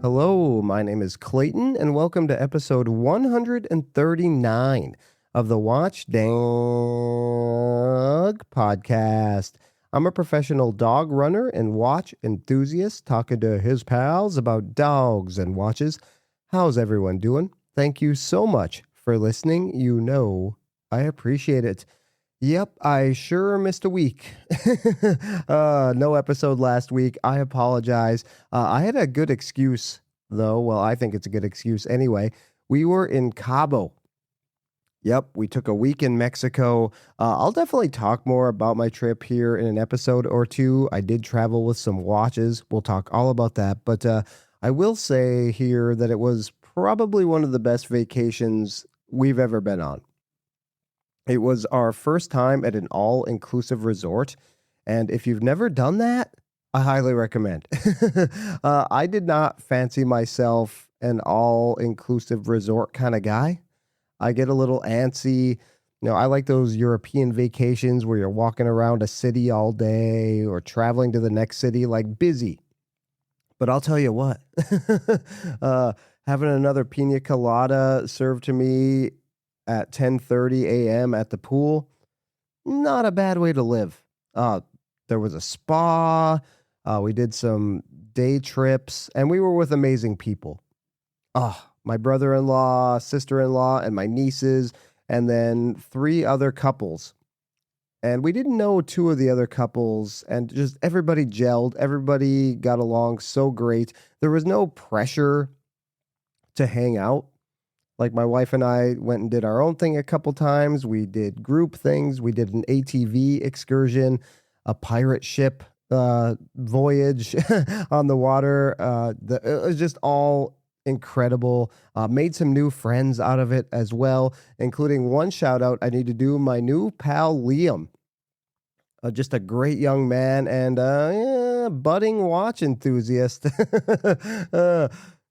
Hello, my name is Clayton, and welcome to episode 139 of the Watch Dog podcast. I'm a professional dog runner and watch enthusiast talking to his pals about dogs and watches. How's everyone doing? Thank you so much for listening. You know, I appreciate it. Yep, I sure missed a week. No episode last week. I apologize. I had a good excuse, though. Well, I think it's a good excuse anyway. We were in Cabo. Yep, we took a week in Mexico. I'll definitely talk more about my trip here in an episode or two. I did travel with some watches. We'll talk all about that. But I will say here that it was probably one of the best vacations we've ever been on. It was our first time at an all-inclusive resort, and if you've never done that, I highly recommend. I did not fancy myself an all-inclusive resort kind of guy. I get a little antsy. I like those European vacations where you're walking around a city all day or traveling to the next city, like busy. But I'll tell you what, having another pina colada served to me at 10:30 a.m. at the pool, not a bad way to live. There was a spa. We did some day trips, and we were with amazing people. My brother-in-law, sister-in-law, and my nieces, and then 3 other couples. And we didn't know 2 of the other couples, and just everybody gelled. Everybody got along so great. There was no pressure to hang out. Like my wife and I went and did our own thing a couple times. We did group things. We did an ATV excursion, a pirate ship voyage on the water. It was just all incredible. Made some new friends out of it as well, including one shout out I need to do my new pal Liam. Just a great young man and budding watch enthusiast.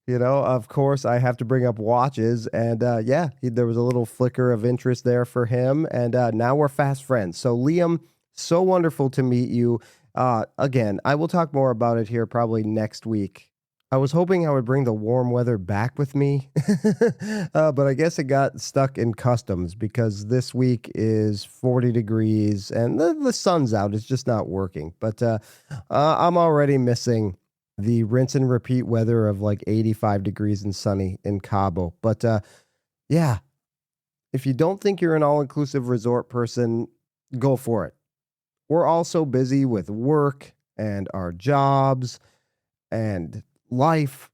Of course, I have to bring up watches, and there was a little flicker of interest there for him, and now we're fast friends. So, Liam, so wonderful to meet you. Again, I will talk more about it here probably next week. I was hoping I would bring the warm weather back with me, but I guess it got stuck in customs because this week is 40 degrees, and the sun's out. It's just not working, but I'm already missing the rinse and repeat weather of like 85 degrees and sunny in Cabo. But if you don't think you're an all-inclusive resort person, go for it. We're all so busy with work and our jobs and life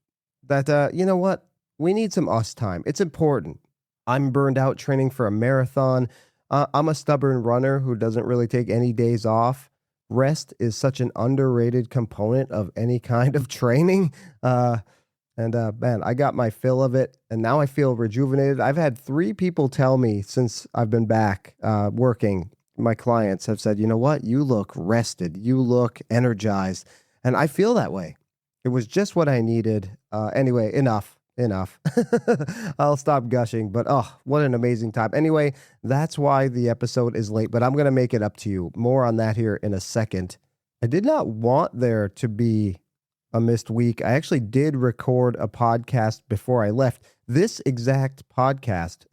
that, you know what? We need some us time. It's important. I'm burned out training for a marathon. I'm a stubborn runner who doesn't really take any days off. Rest is such an underrated component of any kind of training. Man, I got my fill of it, and now I feel rejuvenated. I've had 3 people tell me since I've been back working. My clients have said, you know what? You look rested. You look energized. And I feel that way. It was just what I needed. Anyway, enough. I'll stop gushing, but what an amazing time. Anyway, that's why the episode is late, but I'm going to make it up to you. More on that here in a second. I did not want there to be a missed week. I actually did record a podcast before I left, this exact podcast,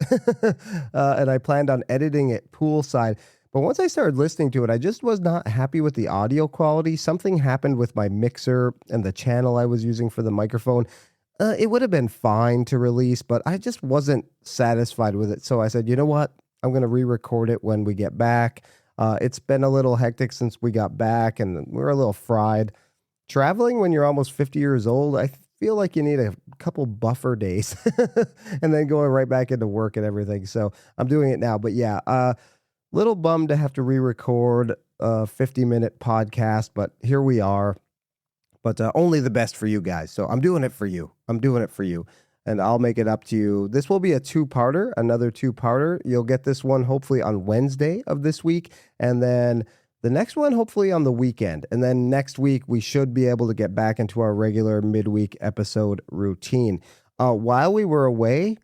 and I planned on editing it poolside. But once I started listening to it, I just was not happy with the audio quality. Something happened with my mixer and the channel I was using for the microphone. It would have been fine to release, but I just wasn't satisfied with it. So I said, you know what? I'm going to re-record it when we get back. It's been a little hectic since we got back, and we're a little fried. Traveling when you're almost 50 years old, I feel like you need a couple buffer days and then going right back into work and everything. So I'm doing it now. But little bummed to have to re-record a 50-minute podcast, but here we are. But only the best for you guys. So I'm doing it for you. And I'll make it up to you. This will be a 2-parter, another 2-parter. You'll get this one hopefully on Wednesday of this week. And then the next one hopefully on the weekend. And then next week, we should be able to get back into our regular midweek episode routine. While we were away,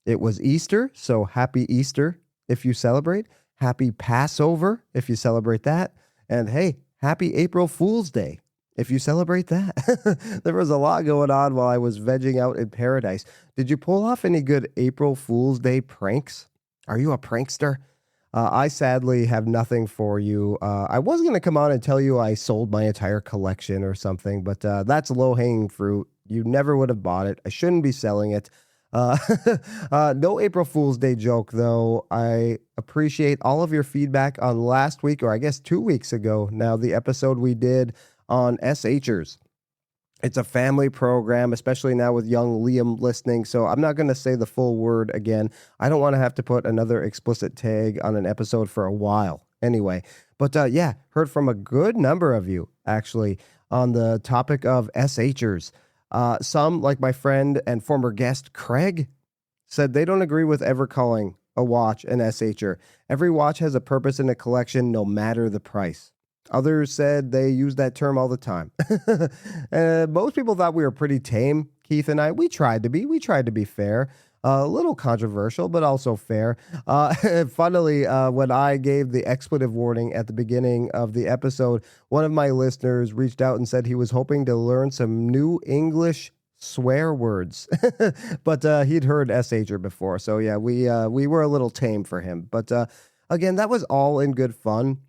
it was Easter. So happy Easter if you celebrate. Happy Passover if you celebrate that. And hey, happy April Fool's Day if you celebrate that. There was a lot going on while I was vegging out in paradise. Did you pull off any good April Fool's Day pranks? Are you a prankster? I sadly have nothing for you. I was going to come on and tell you I sold my entire collection or something, but that's low hanging fruit. You never would have bought it. I shouldn't be selling it. Uh, no April Fool's Day joke, though. I appreciate all of your feedback on last week, or I guess 2 weeks ago now, the episode we did on SHers. It's a family program, especially now with young Liam listening. So I'm not going to say the full word again. I don't want to have to put another explicit tag on an episode for a while anyway. But yeah, heard from a good number of you actually on the topic of SHers. Some, like my friend and former guest Craig, said they don't agree with ever calling a watch an SHer. Every watch has a purpose in a collection, no matter the price. Others said they use that term all the time. Most people thought we were pretty tame, Keith and I. We tried to be fair. A little controversial, but also fair. Funnily, when I gave the expletive warning at the beginning of the episode, one of my listeners reached out and said he was hoping to learn some new English swear words. But he'd heard SHer before. So yeah, we were a little tame for him. But again, that was all in good fun.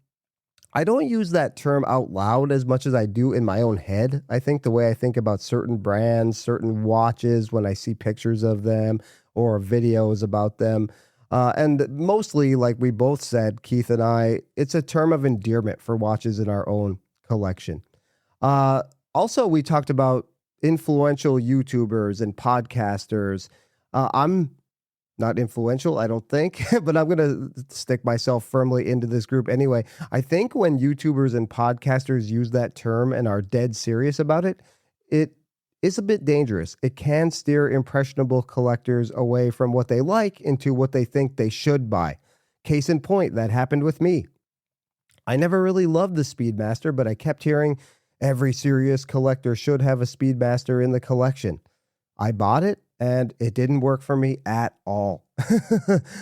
I don't use that term out loud as much as I do in my own head. I think the way I think about certain brands, certain watches, when I see pictures of them or videos about them. And mostly, like we both said, Keith and I, it's a term of endearment for watches in our own collection. Also, we talked about influential YouTubers and podcasters. I'm not influential, I don't think, but I'm going to stick myself firmly into this group anyway. I think when YouTubers and podcasters use that term and are dead serious about it, it is a bit dangerous. It can steer impressionable collectors away from what they like into what they think they should buy. Case in point, that happened with me. I never really loved the Speedmaster, but I kept hearing every serious collector should have a Speedmaster in the collection. I bought it, and it didn't work for me at all.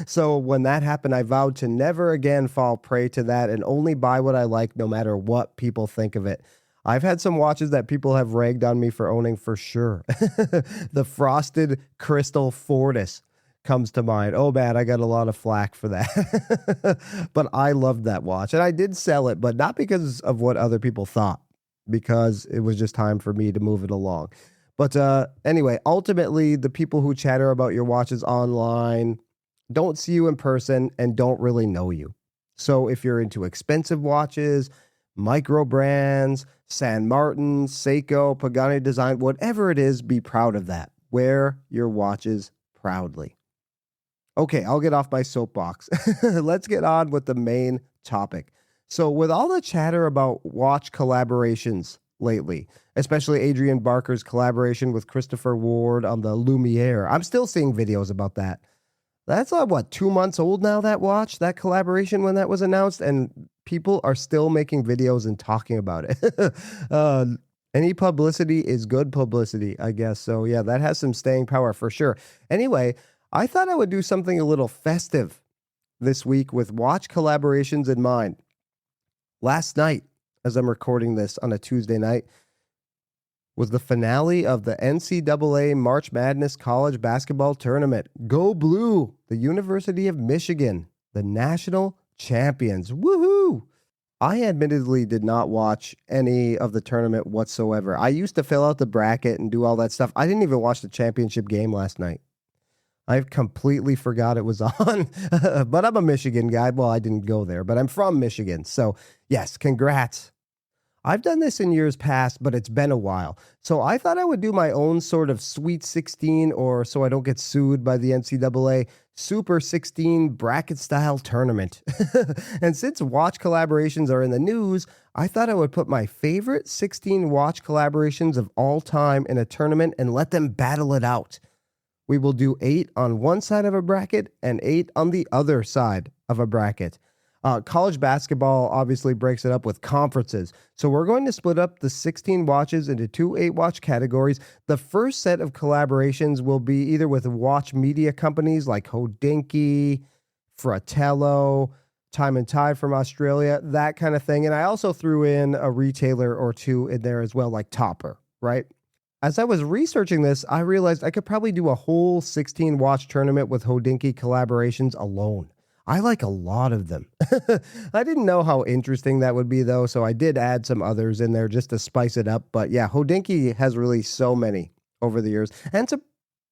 So when that happened, I vowed to never again fall prey to that and only buy what I like, no matter what people think of it. I've had some watches that people have ragged on me for owning for sure. The frosted crystal Fortis comes to mind. Oh man, I got a lot of flack for that. But I loved that watch, and I did sell it, but not because of what other people thought, because it was just time for me to move it along. But anyway, ultimately, the people who chatter about your watches online don't see you in person and don't really know you. So if you're into expensive watches, micro brands, San Martin, Seiko, Pagani Design, whatever it is, be proud of that. Wear your watches proudly. Okay, I'll get off my soapbox. Let's get on with the main topic. So with all the chatter about watch collaborations lately, especially Adrian Barker's collaboration with Christopher Ward on the Lumiere, I'm still seeing videos about that. That's 2 months old now, that watch, that collaboration when that was announced, and people are still making videos and talking about it. Any publicity is good publicity, I guess. So yeah, that has some staying power for sure. Anyway, I thought I would do something a little festive this week with watch collaborations in mind. Last night, as I'm recording this on a Tuesday night, was the finale of the NCAA March Madness College Basketball Tournament. Go Blue, the University of Michigan, the national champions. Woohoo! I admittedly did not watch any of the tournament whatsoever. I used to fill out the bracket and do all that stuff. I didn't even watch the championship game last night. I completely forgot it was on, but I'm a Michigan guy. Well, I didn't go there, but I'm from Michigan. So yes, congrats. I've done this in years past, but it's been a while. So I thought I would do my own sort of Sweet 16, or so I don't get sued by the NCAA, Super 16 bracket style tournament. And since watch collaborations are in the news, I thought I would put my favorite 16 watch collaborations of all time in a tournament and let them battle it out. We will do 8 on one side of a bracket and 8 on the other side of a bracket. College basketball obviously breaks it up with conferences. So we're going to split up the 16 watches into 2 8-watch categories. The first set of collaborations will be either with watch media companies like Hodinkee, Fratello, Time and Tide from Australia, that kind of thing. And I also threw in a retailer or two in there as well, like Topper, right? As I was researching this, I realized I could probably do a whole 16 watch tournament with Hodinkee collaborations alone. I like a lot of them. I didn't know how interesting that would be, though, so I did add some others in there just to spice it up. But yeah, Hodinkee has released so many over the years, and some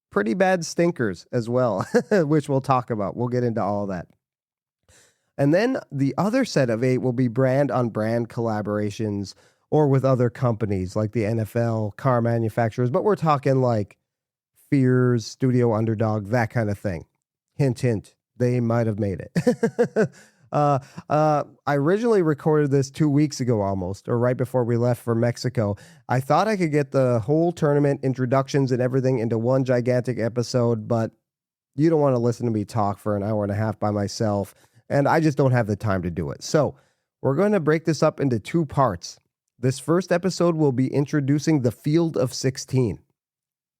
pretty bad stinkers as well, which we'll talk about. We'll get into all that. And then the other set of 8 will be brand on brand collaborations or with other companies like the NFL, car manufacturers, but we're talking like Fears, Studio Underdog, that kind of thing. Hint, hint, they might have made it. I originally recorded this 2 weeks ago almost, or right before we left for Mexico. I thought I could get the whole tournament, introductions, and everything into one gigantic episode, but you don't want to listen to me talk for an hour and a half by myself, and I just don't have the time to do it. So we're going to break this up into 2 parts. This first episode will be introducing the field of 16,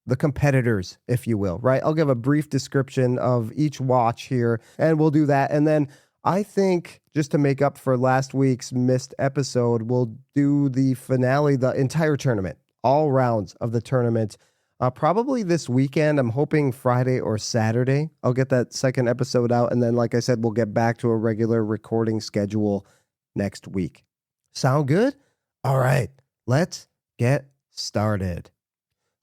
the competitors, if you will, right? I'll give a brief description of each watch here, and we'll do that. And then I think, just to make up for last week's missed episode, we'll do the finale, the entire tournament, all rounds of the tournament, probably this weekend. I'm hoping Friday or Saturday. I'll get that second episode out, and then, like I said, we'll get back to a regular recording schedule next week. Sound good? All right, let's get started.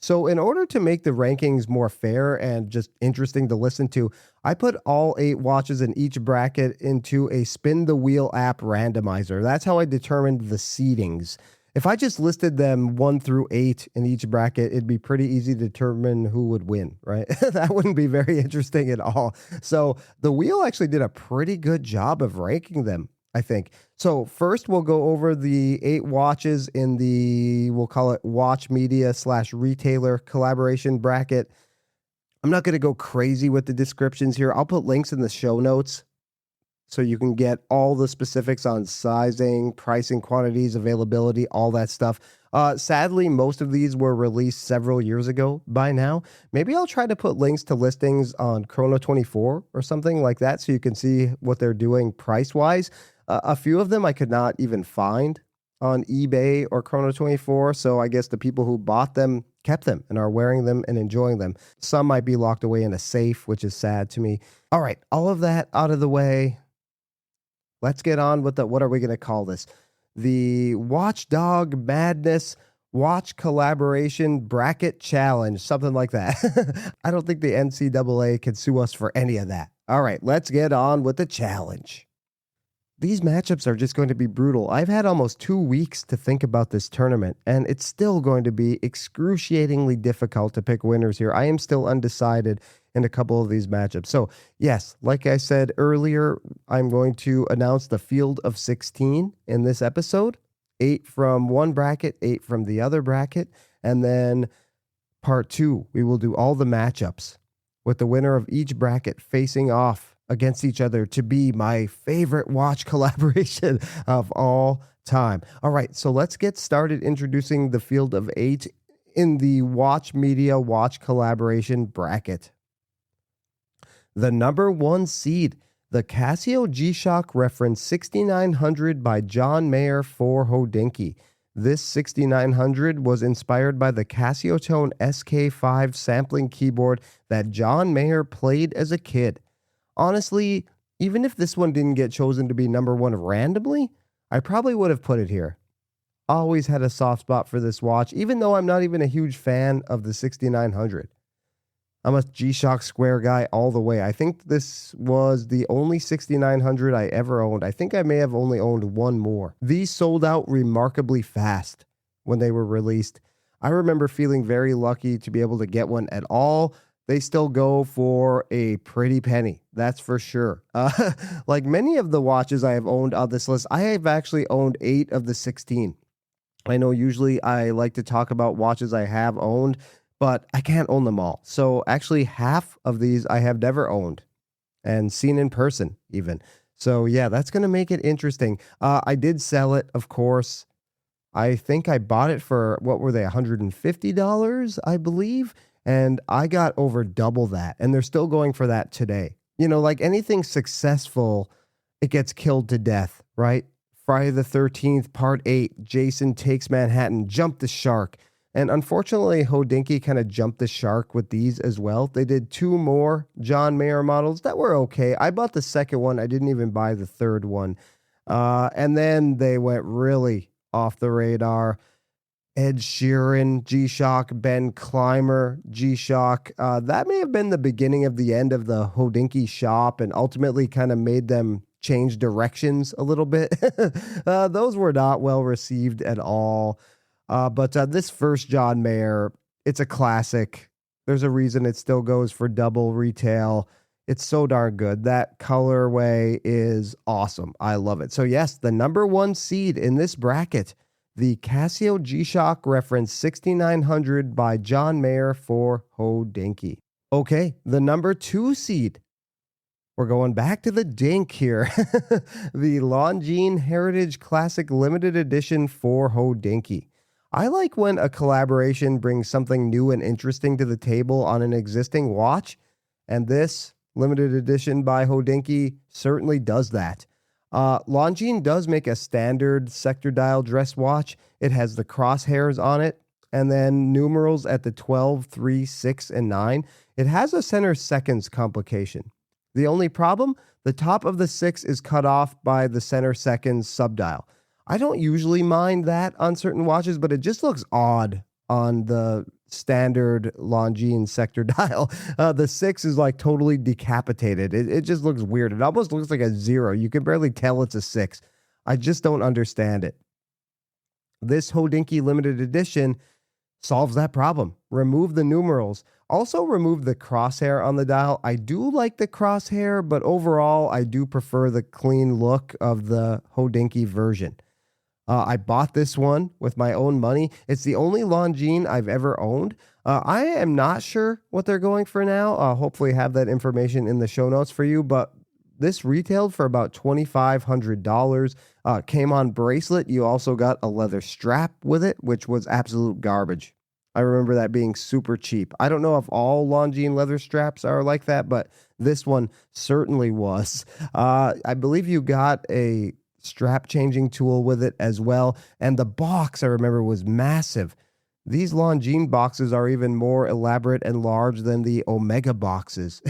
So in order to make the rankings more fair and just interesting to listen to, I put all 8 watches in each bracket into a spin the wheel app randomizer. That's how I determined the seedings. If I just listed them 1 through 8 in each bracket, it'd be pretty easy to determine who would win, right? That wouldn't be very interesting at all. So the wheel actually did a pretty good job of ranking them, I think. So first we'll go over the 8 watches in the, we'll call it watch media / retailer collaboration bracket. I'm not going to go crazy with the descriptions here. I'll put links in the show notes so you can get all the specifics on sizing, pricing, quantities, availability, all that stuff. Sadly, most of these were released several years ago by now. Maybe I'll try to put links to listings on Chrono24 or something like that so you can see what they're doing price-wise. A few of them I could not even find on eBay or Chrono24, so I guess the people who bought them kept them and are wearing them and enjoying them. Some might be locked away in a safe, which is sad to me. All right, all of that out of the way. Let's get on with what are we going to call this? The Watchdog Madness Watch Collaboration Bracket Challenge, something like that. I don't think the NCAA can sue us for any of that. All right, let's get on with the challenge. These matchups are just going to be brutal. I've had almost 2 weeks to think about this tournament, and it's still going to be excruciatingly difficult to pick winners here. I am still undecided in a couple of these matchups. So, yes, like I said earlier, I'm going to announce the field of 16 in this episode. 8 from one bracket, 8 from the other bracket, and then part 2, we will do all the matchups with the winner of each bracket facing off against each other to be my favorite watch collaboration of all time. All right, so let's get started introducing the field of 8 in the watch media watch collaboration bracket. The number 1 seed, the Casio G-Shock Reference 6900 by John Mayer for Hodinkee. This 6900 was inspired by the Casio Tone SK5 sampling keyboard that John Mayer played as a kid. Honestly, even if this one didn't get chosen to be number 1 randomly, I probably would have put it here. Always had a soft spot for this watch, even though I'm not even a huge fan of the 6900. I'm a G-Shock Square guy all the way. I think this was the only 6900 I ever owned. I think I may have only owned one more. These sold out remarkably fast when they were released. I remember feeling very lucky to be able to get one at all. They still go for a pretty penny, that's for sure. Like many of the watches I have owned on this list, I have actually owned 8 of the 16. I know usually I like to talk about watches I have owned, but I can't own them all. So actually half of these I have never owned and seen in person even. So yeah, that's going to make it interesting. I did sell it, of course. I think I bought it for, what were they, $150, I believe. And I got over double that. And they're still going for that today. You know, like anything successful it gets killed to death, right? Friday the 13th, part 8, Jason Takes Manhattan, Jump the Shark. And unfortunately, Hodinkee kind of jumped the shark with these as well. They did 2 more John Mayer models that were okay. I bought the second one. I didn't even buy the third one. And then they went really off the radar. Ed Sheeran, G-Shock, Ben Clymer, G-Shock. That may have been the beginning of the end of the Hodinkee shop and ultimately kind of made them change directions a little bit. Those were not well received at all. But this first John Mayer, it's a classic. There's a reason it still goes for double retail. It's so darn good. That colorway is awesome. I love it. So yes, the number 1 seed in this bracket, the Casio G-Shock Reference 6900 by John Mayer for Hodinkee. Okay, the number 2 seed. We're going back to the dink here. The Longines Heritage Classic Limited Edition for Hodinkee. I like when a collaboration brings something new and interesting to the table on an existing watch, and this limited edition by Hodinkee certainly does that. Longines does make a standard sector dial dress watch. It has the crosshairs on it, and then numerals at the 12, 3, 6, and 9. It has a center seconds complication. The only problem, the top of the 6 is cut off by the center seconds subdial. I don't usually mind that on certain watches, but it just looks odd on the standard Longines sector dial. The 6 is like totally decapitated. It just looks weird. It almost looks like a 0. You can barely tell it's a 6. I just don't understand it. This Hodinkee limited edition solves that problem. Remove the numerals. Also remove the crosshair on the dial. I do like the crosshair, but overall I do prefer the clean look of the Hodinkee version. I bought this one with my own money. It's the only Longines I've ever owned. I am not sure what they're going for now. I'll hopefully have that information in the show notes for you, but this retailed for about $2,500. Came on bracelet. You also got a leather strap with it, which was absolute garbage. I remember that being super cheap. I don't know if all Longines leather straps are like that, but this one certainly was. I believe you got a strap changing tool with it as well. And the box, I remember, was massive. These Longines boxes are even more elaborate and large than the Omega boxes.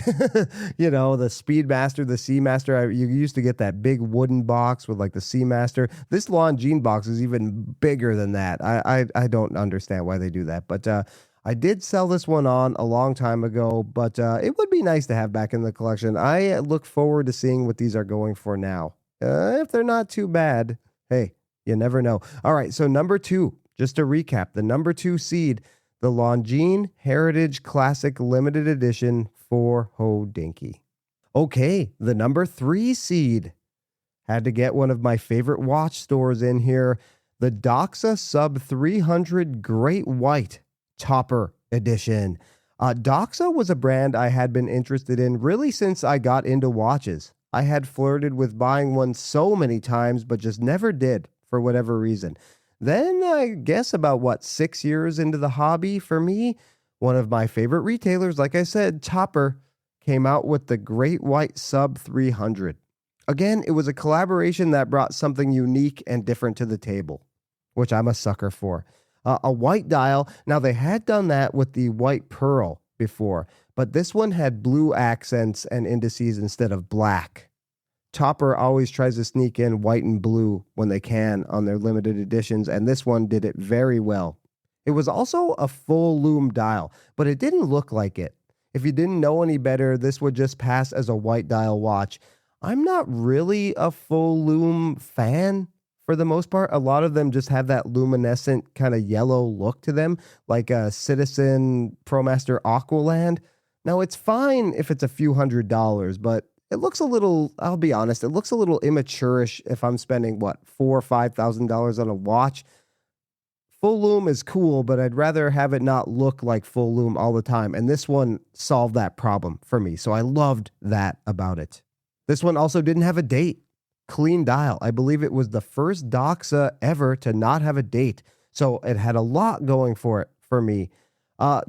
You know, the Speedmaster, the Seamaster. You used to get that big wooden box with like the Seamaster. This Longines box is even bigger than that. I don't understand why they do that. But I did sell this one on a long time ago, but it would be nice to have back in the collection. I look forward to seeing what these are going for now. If they're not too bad, hey, you never know. All right, so number 2, just to recap, the number 2 seed, the Longines Heritage Classic Limited Edition for Hodinkee. Okay, the number 3 seed. Had to get one of my favorite watch stores in here, the Doxa Sub 300 Great White Topper Edition. Doxa was a brand I had been interested in really since I got into watches. I had flirted with buying one so many times, but just never did for whatever reason. Then I guess about 6 years into the hobby for me, one of my favorite retailers, like I said, Topper, came out with the Great White Sub 300. Again, it was a collaboration that brought something unique and different to the table, which I'm a sucker for. A white dial. Now they had done that with the White Pearl before, but this one had blue accents and indices instead of black. Topper always tries to sneak in white and blue when they can on their limited editions, and this one did it very well. It was also a full lume dial, but it didn't look like it. If you didn't know any better, this would just pass as a white dial watch. I'm not really a full lume fan for the most part. A lot of them just have that luminescent kind of yellow look to them, like a Citizen ProMaster Aqualand. Now, it's fine if it's a few $100s, but it looks a little, I'll be honest, it looks a little immature-ish if I'm spending, $4,000 or $5,000 on a watch. Full lume is cool, but I'd rather have it not look like full lume all the time. And this one solved that problem for me. So I loved that about it. This one also didn't have a date. Clean dial. I believe it was the first Doxa ever to not have a date. So it had a lot going for it for me.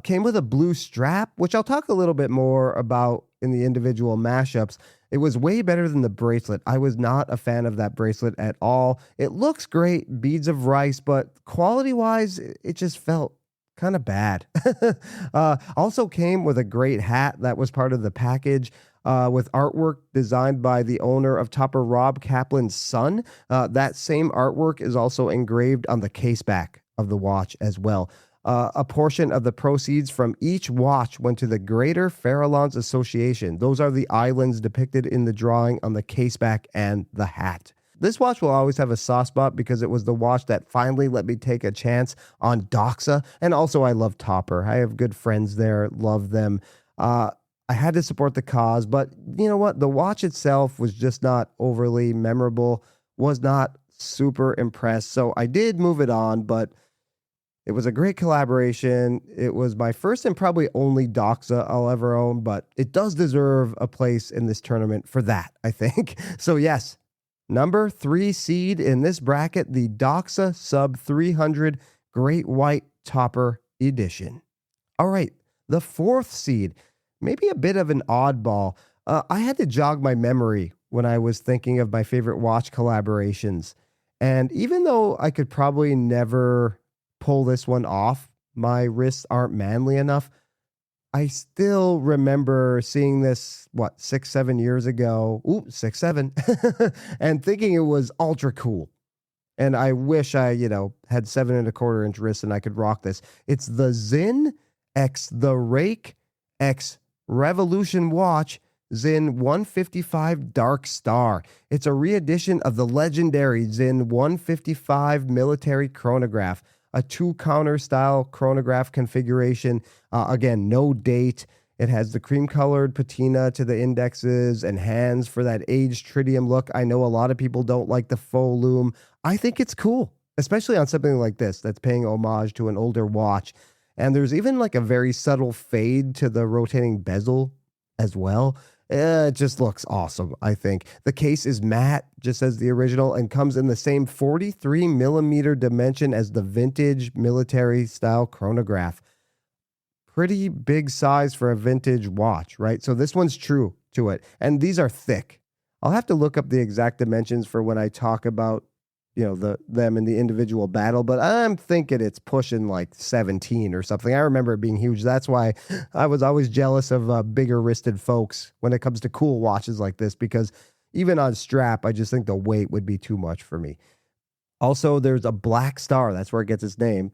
Came with a blue strap, which I'll talk a little bit more about in the individual mashups. It was way better than the bracelet. I was not a fan of that bracelet at all. It looks great, beads of rice, but quality wise, it just felt kind of bad. Also came with a great hat that was part of the package. With artwork designed by the owner of Topper, Rob Kaplan's son. That same artwork is also engraved on the case back of the watch as well. A portion of the proceeds from each watch went to the Greater Farallones Association. Those are the islands depicted in the drawing on the caseback and the hat. This watch will always have a soft spot because it was the watch that finally let me take a chance on Doxa. And also, I love Topper. I have good friends there, love them. I had to support the cause, but you know what? The watch itself was just not overly memorable, was not super impressed. So I did move it on, but it was a great collaboration. It was my first and probably only Doxa I'll ever own, but it does deserve a place in this tournament for that, I think. So yes, number 3 seed in this bracket, the Doxa Sub 300 Great White Topper Edition. All right, the 4th seed, maybe a bit of an oddball. I had to jog my memory when I was thinking of my favorite watch collaborations. And even though I could probably never pull this one off, my wrists aren't manly enough, I still remember seeing this, 6-7 years ago. Ooh, 6-7. And thinking it was ultra cool. And I wish I, had 7.25-inch wrists and I could rock this. It's the Zinn X The Rake X Revolution watch, Zinn 155 Dark Star. It's a re-edition of the legendary Zinn 155 military chronograph, a 2-counter style chronograph configuration. Again, no date. It has the cream-colored patina to the indexes and hands for that aged tritium look. I know a lot of people don't like the faux loom. I think it's cool, especially on something like this that's paying homage to an older watch. And there's even like a very subtle fade to the rotating bezel as well. It just looks awesome, I think. The case is matte, just as the original, and comes in the same 43 millimeter dimension as the vintage military style chronograph. Pretty big size for a vintage watch, right? So this one's true to it. And these are thick. I'll have to look up the exact dimensions for when I talk about them in the individual battle, but I'm thinking it's pushing like 17 or something. I remember it being huge. That's why I was always jealous of bigger wristed folks when it comes to cool watches like this, because even on strap, I just think the weight would be too much for me. Also, there's a black star. That's where it gets its name.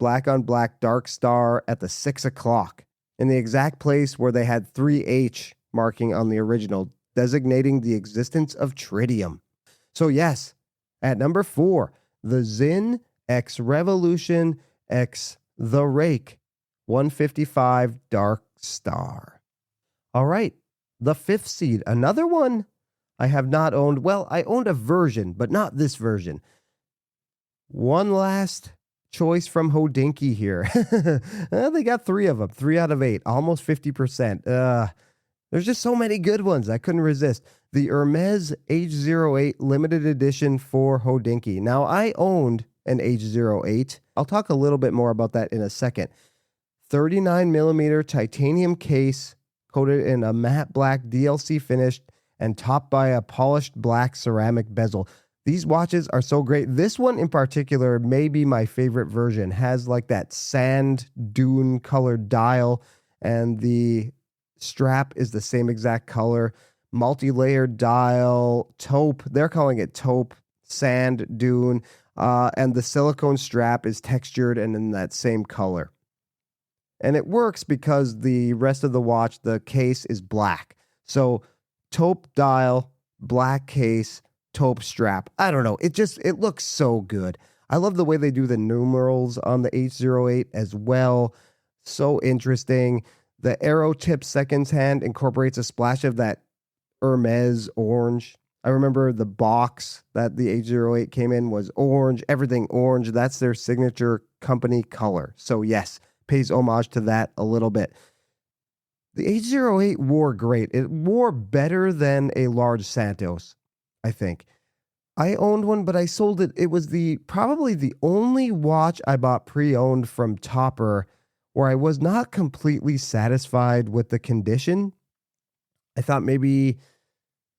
Black on black dark star at the 6 o'clock in the exact place where they had 3H marking on the original, designating the existence of tritium. So yes, at number 4, the Zinn X Revolution X The Rake 155 Dark Star. All right, the 5th seed, another one I have not owned. Well, I owned a version, but not this version. One last choice from Hodinkee here. They got 3 of them, 3 out of 8, almost 50%. There's just so many good ones. I couldn't resist. The Hermes H08 limited edition for Hodinkee. Now, I owned an H08. I'll talk a little bit more about that in a second. 39 millimeter titanium case coated in a matte black DLC finish and topped by a polished black ceramic bezel. These watches are so great. This one in particular may be my favorite version. Has like that sand dune colored dial, and the strap is the same exact color. Multi-layered dial, taupe. They're calling it taupe, sand dune, and the silicone strap is textured and in that same color. And it works because the rest of the watch, the case is black. So taupe dial, black case, taupe strap. I don't know. It looks so good. I love the way they do the numerals on the H08 as well. So interesting. The arrow tip seconds hand incorporates a splash of that Hermes orange. I remember the box that the H08 came in was orange, everything orange. That's their signature company color. So yes, pays homage to that a little bit. The H08 wore great. It wore better than a large Santos, I think. I owned one, but I sold it. It was probably the only watch I bought pre-owned from Topper where I was not completely satisfied with the condition. I thought maybe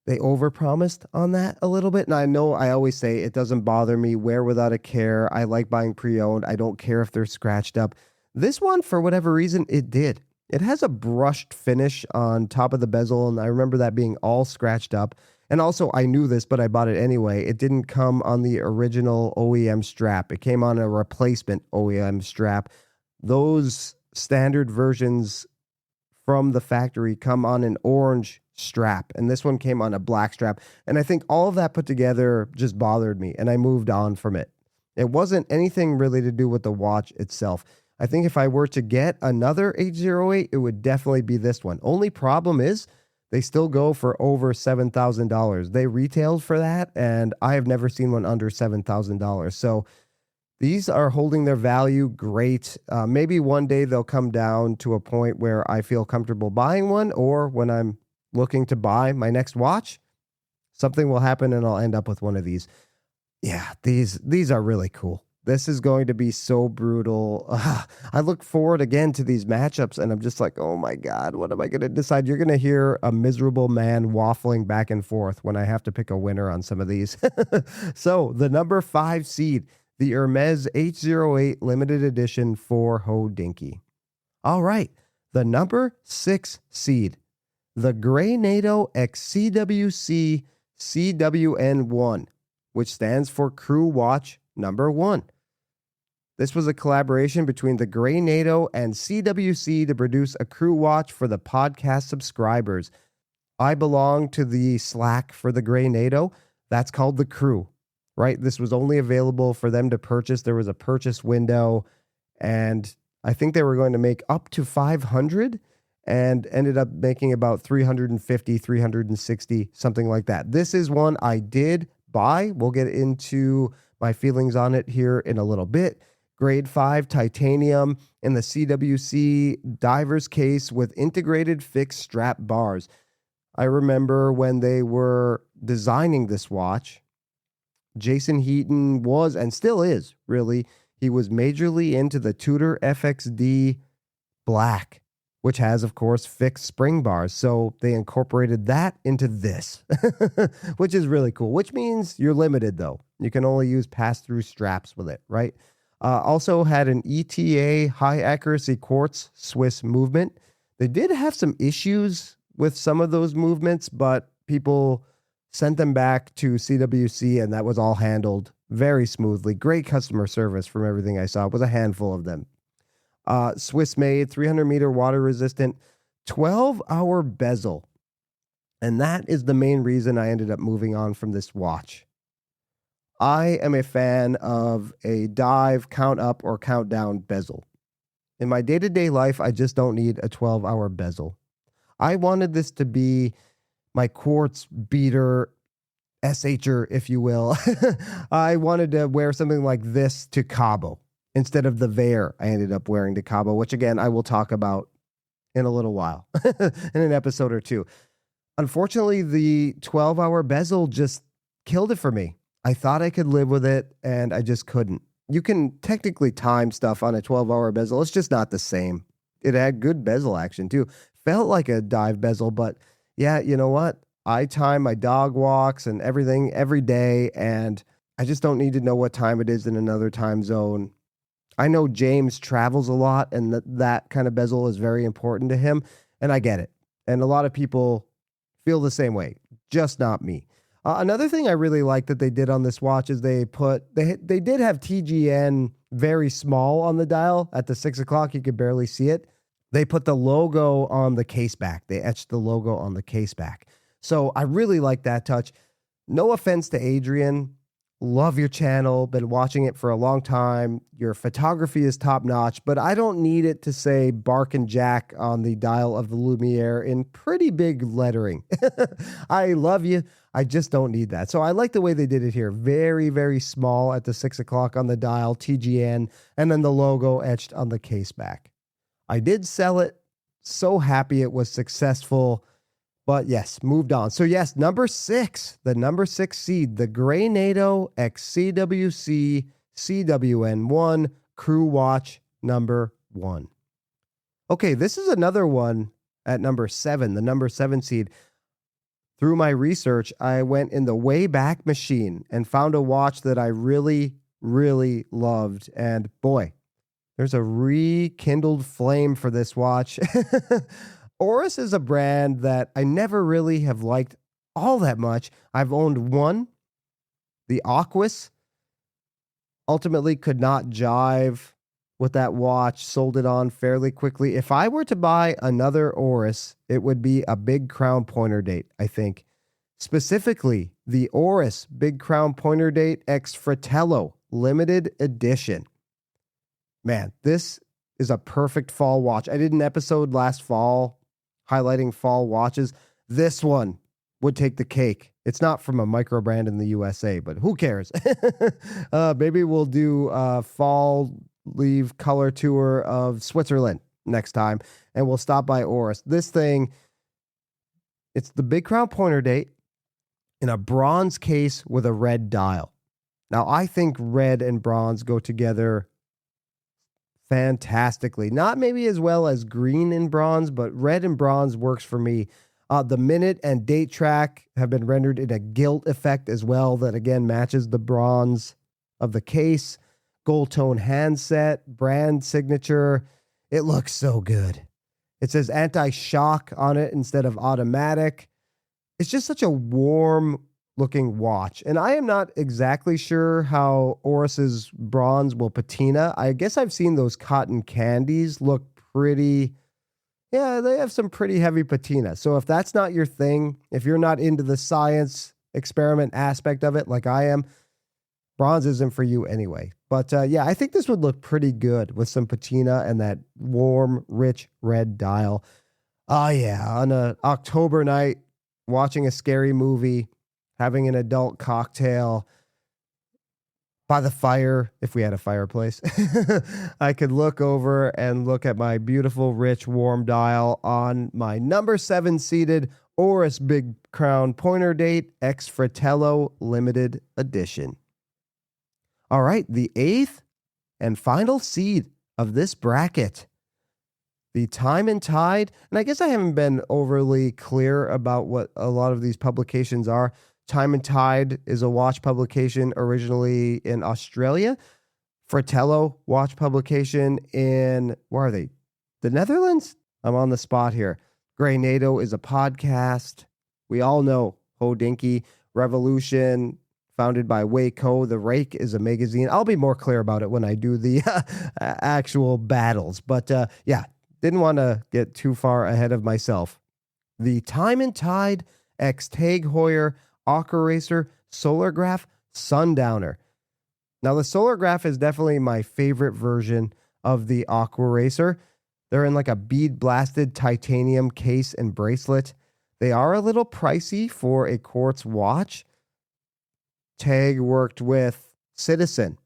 they overpromised on that a little bit. And I know I always say it doesn't bother me. Wear without a care. I like buying pre-owned. I don't care if they're scratched up. This one, for whatever reason, it did. It has a brushed finish on top of the bezel, and I remember that being all scratched up. And also, I knew this, but I bought it anyway. It didn't come on the original OEM strap. It came on a replacement OEM strap. Those standard versions from the factory come on an orange strap, and this one came on a black strap. And I think all of that put together just bothered me, and I moved on from it. It wasn't anything really to do with the watch itself. I think if I were to get another 808, it would definitely be this one. Only problem is they still go for over $7,000. They retailed for that, and I have never seen one under $7,000. So these are holding their value great. Maybe one day they'll come down to a point where I feel comfortable buying one, or when I'm looking to buy my next watch, something will happen and I'll end up with one of these. Yeah, these are really cool. This is going to be so brutal. I look forward again to these matchups, and I'm just like, oh my God, what am I going to decide? You're going to hear a miserable man waffling back and forth when I have to pick a winner on some of these. So the number 5 seed, the Hermes 808 limited edition for Hodinkee. All right, the number 6 seed, the Grey NATO XCWC CWN1, which stands for Crew Watch number 1. This was a collaboration between the Grey NATO and CWC to produce a crew watch for the podcast subscribers. I belong to the Slack for the Grey NATO. That's called the Crew, right? This was only available for them to purchase. There was a purchase window, and I think they were going to make up to 500 and ended up making about 350, 360, something like that. This is one I did buy. We'll get into my feelings on it here in a little bit. Grade 5 titanium in the CWC diver's case with integrated fixed strap bars. I remember when they were designing this watch, Jason Heaton was, and still is, really, he was majorly into the Tudor FXD Black, which has, of course, fixed spring bars. So they incorporated that into this, which is really cool, which means you're limited, though. You can only use pass-through straps with it, right? Also had an ETA high accuracy quartz Swiss movement. They did have some issues with some of those movements, but people sent them back to CWC, and that was all handled very smoothly. Great customer service from everything I saw. It was a handful of them. Swiss made, 300 meter water resistant, 12-hour bezel. And that is the main reason I ended up moving on from this watch. I am a fan of a dive, count up, or count down bezel. In my day-to-day life, I just don't need a 12-hour bezel. I wanted this to be my quartz beater, SH'er, if you will. I wanted to wear something like this to Cabo instead of the Vair I ended up wearing to Cabo, which again, I will talk about in a little while, in an episode or two. Unfortunately, the 12-hour bezel just killed it for me. I thought I could live with it, and I just couldn't. You can technically time stuff on a 12-hour bezel. It's just not the same. It had good bezel action, too. Felt like a dive bezel, but yeah, you know what? I time my dog walks and everything every day, and I just don't need to know what time it is in another time zone. I know James travels a lot, and that kind of bezel is very important to him, and I get it. And a lot of people feel the same way, just not me. Another thing I really like that they did on this watch is they did have TGN very small on the dial. At the 6 o'clock, you could barely see it. They put the logo on the case back. They etched the logo on the case back. So I really like that touch. No offense to Adrian. Love your channel. Been watching it for a long time. Your photography is top notch, but I don't need it to say Bark and Jack on the dial of the Lumiere in pretty big lettering. I love you. I just don't need that. So I like the way they did it here. Very, very small at the 6 o'clock on the dial, TGN, and then the logo etched on the case back. I did sell it. So happy it was successful. But yes, moved on. So yes, number 6, the number 6 seed, the Grey NATO XCWC CWN1 Crew Watch number 1. Okay, this is another one at number 7, the number 7 seed. Through my research, I went in the Wayback Machine and found a watch that I really, really loved. And boy, there's a rekindled flame for this watch. Oris is a brand that I never really have liked all that much. I've owned one, the Aquis. Ultimately could not jive with that watch, sold it on fairly quickly. If I were to buy another Oris, it would be a Big Crown Pointer Date, I think. Specifically, the Oris Big Crown Pointer Date X Fratello limited edition. Man, this is a perfect fall watch. I did an episode last fall highlighting fall watches. This one would take the cake. It's not from a micro brand in the USA, but who cares? Maybe we'll do a fall leave color tour of Switzerland next time, and we'll stop by Oris. This thing, it's the Big Crown Pointer Date in a bronze case with a red dial. Now, I think red and bronze go together fantastically. Not maybe as well as green and bronze, but red and bronze works for me. The minute and date track have been rendered in a gilt effect as well that again matches the bronze of the case. Gold tone handset, brand signature. It looks so good. It says anti-shock on it instead of automatic. It's just such a warm looking watch. And I am not exactly sure how Oris's bronze will patina. I guess I've seen those cotton candies look pretty, yeah, they have some pretty heavy patina. So if that's not your thing, if you're not into the science experiment aspect of it like I am, bronze isn't for you anyway. But yeah, I think this would look pretty good with some patina and that warm, rich red dial. Oh yeah, on an October night, watching a scary movie, having an adult cocktail by the fire, if we had a fireplace, I could look over and look at my beautiful, rich, warm dial on my number 7 seated Oris Big Crown Pointer Date X Fratello limited edition. All right, the 8th and final seed of this bracket, the Time and Tide. And I guess I haven't been overly clear about what a lot of these publications are. Time and Tide is a watch publication originally in Australia. Fratello watch publication in, where are they? The Netherlands? I'm on the spot here. Grey NATO is a podcast. We all know Hodinky. Revolution, founded by Waco. The Rake is a magazine. I'll be more clear about it when I do the actual battles. But yeah, didn't want to get too far ahead of myself. The Time and Tide X Tag Heuer Aquaracer Solargraph Sundowner. Now, the Solargraph is definitely my favorite version of the Aquaracer. They're in like a bead blasted titanium case and bracelet. They are a little pricey for a quartz watch. Tag worked with Citizen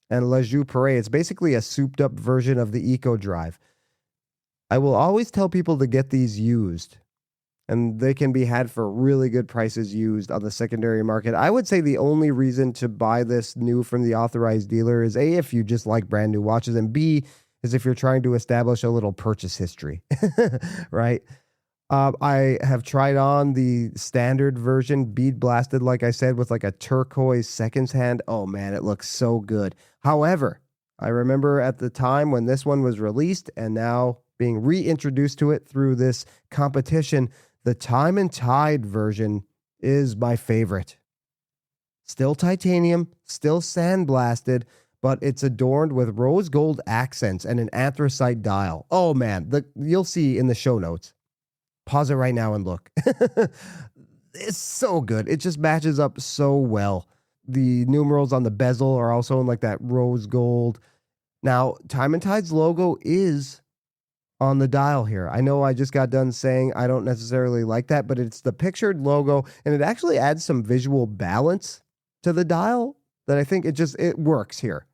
and La Joux-Perret. It's basically a souped up version of the Eco Drive. I will always tell people to get these used, and they can be had for really good prices used on the secondary market. I would say the only reason to buy this new from the authorized dealer is A, if you just like brand new watches, and B, is if you're trying to establish a little purchase history, right? I have tried on the standard version, bead blasted, like I said, with like a turquoise seconds hand. Oh man, it looks so good. However, I remember at the time when this one was released and now being reintroduced to it through this competition, the Time and Tide version is my favorite. Still titanium, still sandblasted, but it's adorned with rose gold accents and an anthracite dial. Oh man, you'll see in the show notes. Pause it right now and look. It's so good. It just matches up so well. The numerals on the bezel are also in like that rose gold. Now, Time and Tide's logo is on the dial here. I know I just got done saying I don't necessarily like that, but it's the pictured logo, and it actually adds some visual balance to the dial that I think it works here.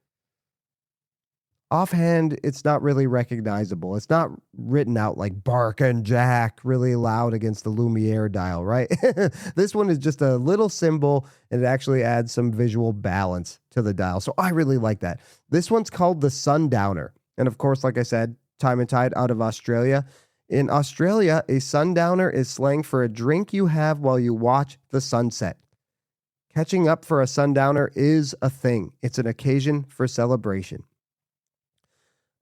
Offhand, it's not really recognizable. It's not written out like Bark and Jack really loud against the Lumiere dial, right? This one is just a little symbol, and it actually adds some visual balance to the dial. So I really like that. This one's called the Sundowner. And of course, like I said, Time and Tide out of Australia. In Australia, a sundowner is slang for a drink you have while you watch the sunset. Catching up for a sundowner is a thing. It's an occasion for celebration.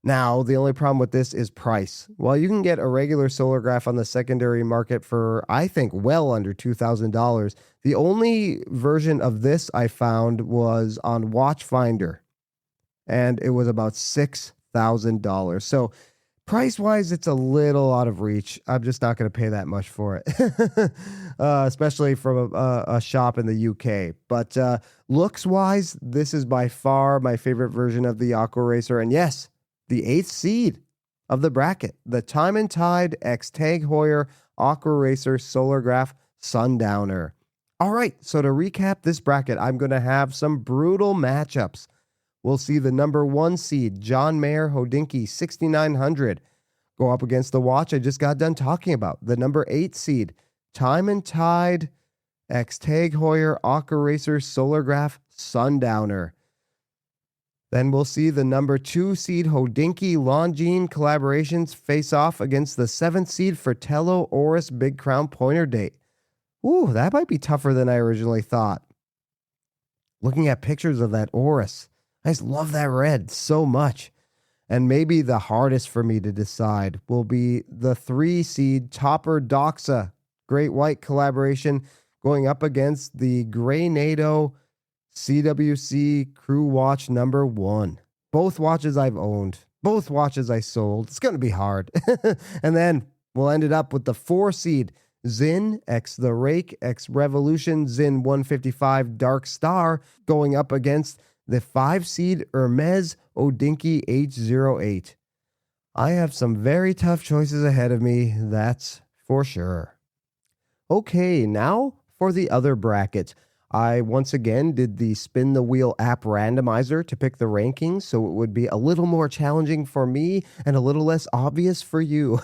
Now, the only problem with this is price. While you can get a regular Solargraph on the secondary market for, I think, well under $2,000, the only version of this I found was on Watchfinder, and it was about $6,000. So price-wise, it's a little out of reach. I'm just not going to pay that much for it, especially from a shop in the UK. But looks-wise, this is by far my favorite version of the Aqua Racer. And yes, the 8th seed of the bracket, the Time and Tide X Tag Heuer Aqua Racer Solargraph Sundowner. All right, so to recap this bracket, I'm going to have some brutal matchups. We'll see the number 1 seed, John Mayer Hodinkee 6900, go up against the watch I just got done talking about. The number 8 seed, Time and Tide X Tag Heuer Aqua Racer Solargraph Sundowner. Then we'll see the number 2 seed Hodinkee Longines Collaborations face off against the 7th seed Fratello Oris Big Crown Pointer Date. Ooh, that might be tougher than I originally thought. Looking at pictures of that Oris, I just love that red so much. And maybe the hardest for me to decide will be the 3 seed Topper Doxa Great White Collaboration going up against the Grey NATO CWC Crew Watch number 1. Both watches I've owned. Both watches I sold. It's going to be hard. And then we'll end it up with the 4 seed Zinn X The Rake X Revolution Zinn 155 Dark Star going up against the 5 seed Hermes Hodinkee H08. I have some very tough choices ahead of me, that's for sure. Okay, now for the other bracket. I once again did the Spin the Wheel app randomizer to pick the rankings, so it would be a little more challenging for me and a little less obvious for you.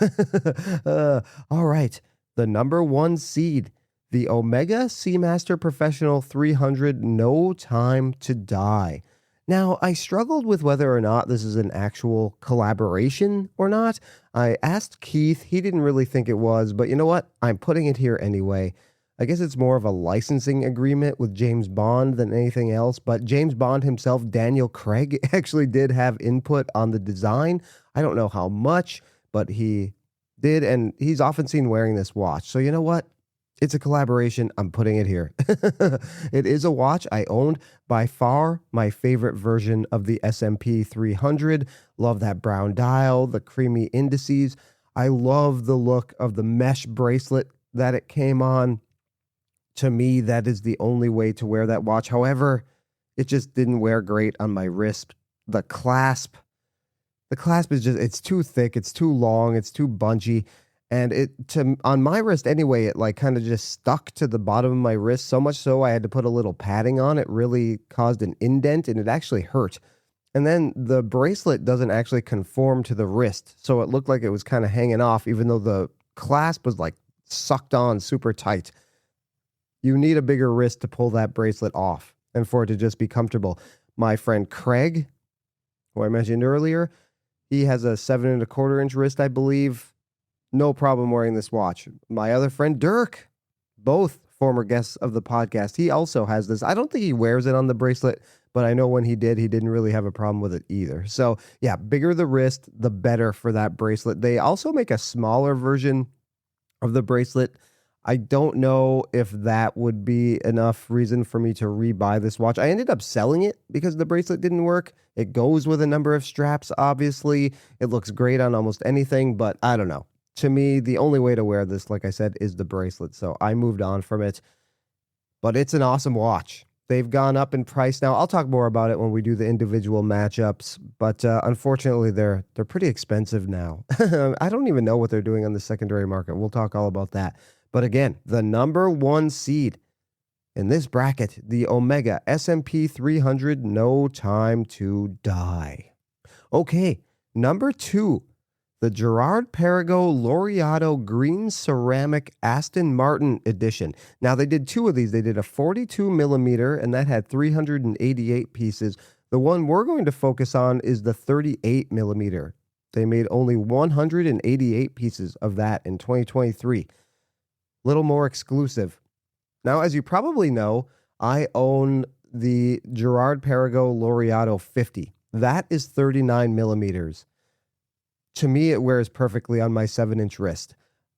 All right, the number 1 seed, the Omega Seamaster Professional 300 No Time to Die. Now, I struggled with whether or not this is an actual collaboration or not. I asked Keith, he didn't really think it was, but you know what? I'm putting it here anyway. I guess it's more of a licensing agreement with James Bond than anything else, but James Bond himself, Daniel Craig, actually did have input on the design. I don't know how much, but he did, and he's often seen wearing this watch. So you know what? It's a collaboration. I'm putting it here. It is a watch I owned. By far my favorite version of the S&P 300. Love that brown dial, the creamy indices. I love the look of the mesh bracelet that it came on. To me, that is the only way to wear that watch. However, it just didn't wear great on my wrist. The clasp is just, it's too thick, it's too long, it's too bunchy. And on my wrist anyway, it like kind of just stuck to the bottom of my wrist, so much so I had to put a little padding on. It really caused an indent and it actually hurt. And then the bracelet doesn't actually conform to the wrist. So it looked like it was kind of hanging off, even though the clasp was like sucked on super tight. You need a bigger wrist to pull that bracelet off and for it to just be comfortable. My friend Craig, who I mentioned earlier, he has a 7¼ inch wrist, I believe. No problem wearing this watch. My other friend Dirk, both former guests of the podcast, he also has this. I don't think he wears it on the bracelet, but I know when he did, he didn't really have a problem with it either. So yeah, bigger the wrist, the better for that bracelet. They also make a smaller version of the bracelet. I don't know if that would be enough reason for me to rebuy this watch. I ended up selling it because the bracelet didn't work. It goes with a number of straps, obviously. It looks great on almost anything, but I don't know. To me, the only way to wear this, like I said, is the bracelet. So I moved on from it. But it's an awesome watch. They've gone up in price now. I'll talk more about it when we do the individual matchups. But unfortunately, they're pretty expensive now. I don't even know what they're doing on the secondary market. We'll talk all about that. But again, the number 1 seed in this bracket, the Omega S&P 300 No Time to Die. Okay, number 2. The Gerard Perigo Laureato Green Ceramic Aston Martin edition. Now, they did 2 of these. They did a 42 millimeter, and that had 388 pieces. The one we're going to focus on is the 38 millimeter. They made only 188 pieces of that in 2023. Little more exclusive. Now, as you probably know, I own the Girard-Perregaux Laureato 50. That is 39 millimeters. To me, it wears perfectly on my 7-inch wrist.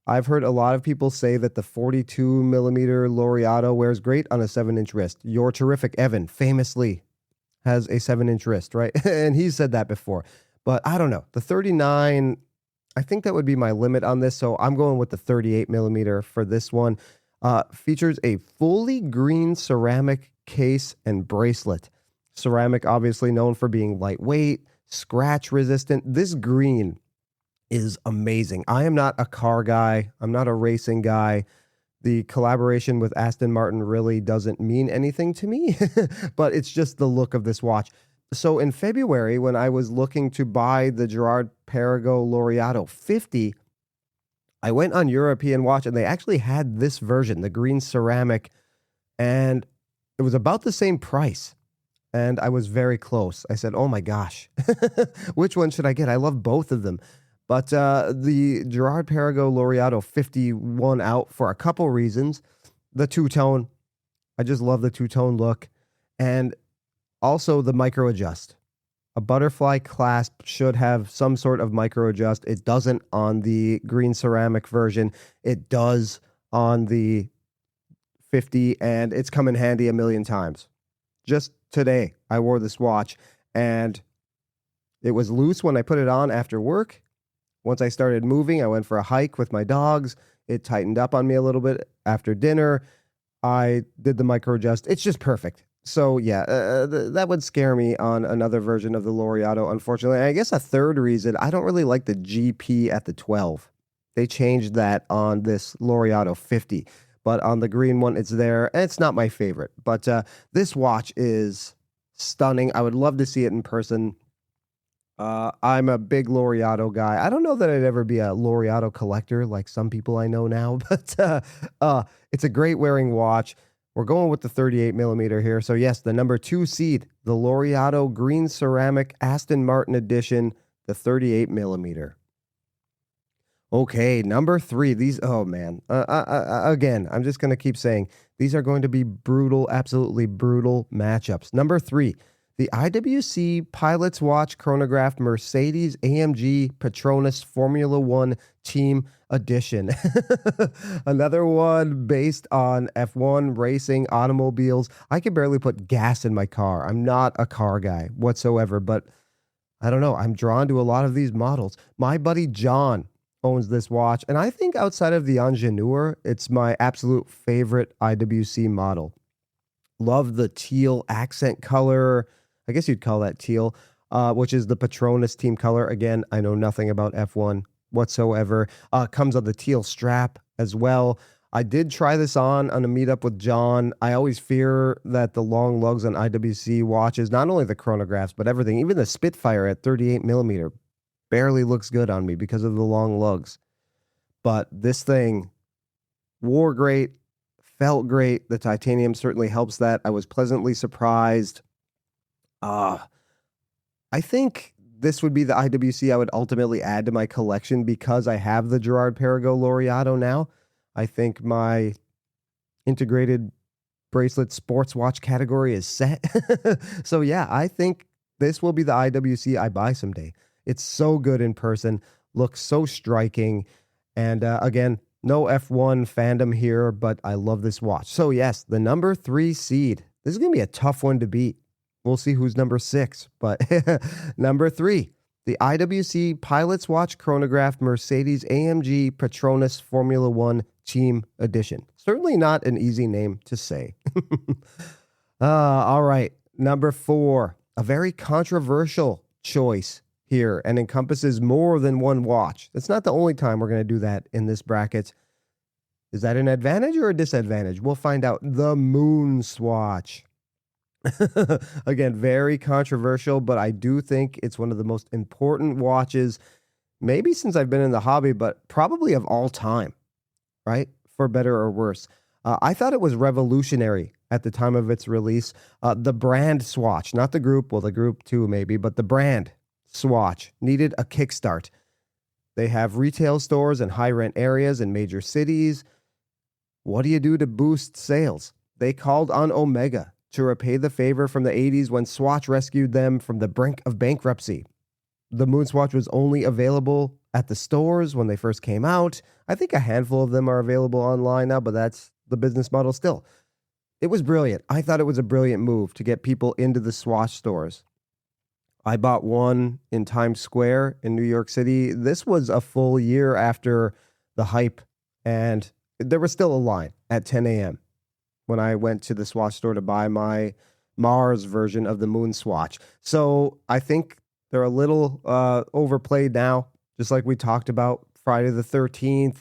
I've heard a lot of people say that the 42 millimeter Laureato wears great on a 7-inch wrist. Your terrific Evan famously has a 7-inch wrist, right? And he's said that before. But I don't know. The 39, I think that would be my limit on this. So I'm going with the 38 millimeter for this one. Features a fully green ceramic case and bracelet. Ceramic, obviously known for being lightweight, scratch resistant. This green is amazing. I am not a car guy. I'm not a racing guy. The collaboration with Aston Martin really doesn't mean anything to me, but it's just the look of this watch. So in February, when I was looking to buy the Girard-Perregaux Laureato 50, I went on European Watch and they actually had this version, the green ceramic, and it was about the same price. And I was very close. I said, oh my gosh, which one should I get? I love both of them. But the Girard-Perregaux Laureato 50 won out for a couple reasons. The two-tone. I just love the two-tone look. And also the micro adjust. A butterfly clasp should have some sort of micro adjust. It doesn't on the green ceramic version. It does on the 50, and it's come in handy a million times. Just today, I wore this watch, and it was loose when I put it on after work. Once I started moving, I went for a hike with my dogs. It tightened up on me a little bit after dinner. I did the micro adjust. It's just perfect. So yeah, that would scare me on another version of the Laureato, unfortunately. And I guess a third reason, I don't really like the GP at the 12. They changed that on this Laureato 50. But on the green one, it's there. And it's not my favorite. But this watch is stunning. I would love to see it in person. I'm a big Laureato guy. I don't know that I'd ever be a Laureato collector like some people I know now, but it's a great wearing watch. We're going with the 38 millimeter here. So yes, the number 2 seed, the Laureato Green Ceramic Aston Martin Edition, the 38 millimeter. Okay, number 3. These, oh man. Again, I'm just going to keep saying these are going to be brutal, absolutely brutal matchups. Number 3. The IWC Pilot's Watch Chronograph Mercedes AMG Petronas Formula One Team Edition. Another one based on F1 racing automobiles. I can barely put gas in my car. I'm not a car guy whatsoever, but I don't know. I'm drawn to a lot of these models. My buddy John owns this watch, and I think outside of the Ingenieur, it's my absolute favorite IWC model. Love the teal accent color. I guess you'd call that teal, which is the Petronas team color. Again, I know nothing about F1 whatsoever. Comes on the teal strap as well. I did try this on a meetup with John. I always fear that the long lugs on IWC watches, not only the chronographs, but everything, even the Spitfire at 38 millimeter, barely looks good on me because of the long lugs. But this thing wore great, felt great. The titanium certainly helps that. I was pleasantly surprised. I think this would be the IWC I would ultimately add to my collection because I have the Girard-Perregaux Laureato now. I think my integrated bracelet sports watch category is set. So yeah, I think this will be the IWC I buy someday. It's so good in person, looks so striking. And again, no F1 fandom here, but I love this watch. So yes, the number 3 seed. This is going to be a tough one to beat. We'll see who's number 6, but number 3, the IWC Pilot's Watch Chronograph Mercedes AMG Petronas Formula One Team Edition. Certainly not an easy name to say. All right, number 4, a very controversial choice here and encompasses more than one watch. That's not the only time we're going to do that in this bracket. Is that an advantage or a disadvantage? We'll find out. The Moon Swatch. Again, very controversial, but I do think it's one of the most important watches, maybe since I've been in the hobby, but probably of all time, right? For better or worse. I thought it was revolutionary at the time of its release. The brand Swatch, not the group, well, the group too maybe, but the brand Swatch needed a kickstart. They have retail stores and high rent areas in major cities. What do you do to boost sales? They called on Omega to repay the favor from the 80s when Swatch rescued them from the brink of bankruptcy. The Moon Swatch was only available at the stores when they first came out. I think a handful of them are available online now, but that's the business model still. It was brilliant. I thought it was a brilliant move to get people into the Swatch stores. I bought one in Times Square in New York City. This was a full year after the hype, and there was still a line at 10 a.m. when I went to the Swatch store to buy my Mars version of the Moon Swatch. So I think they're a little overplayed now, just like we talked about Friday the 13th,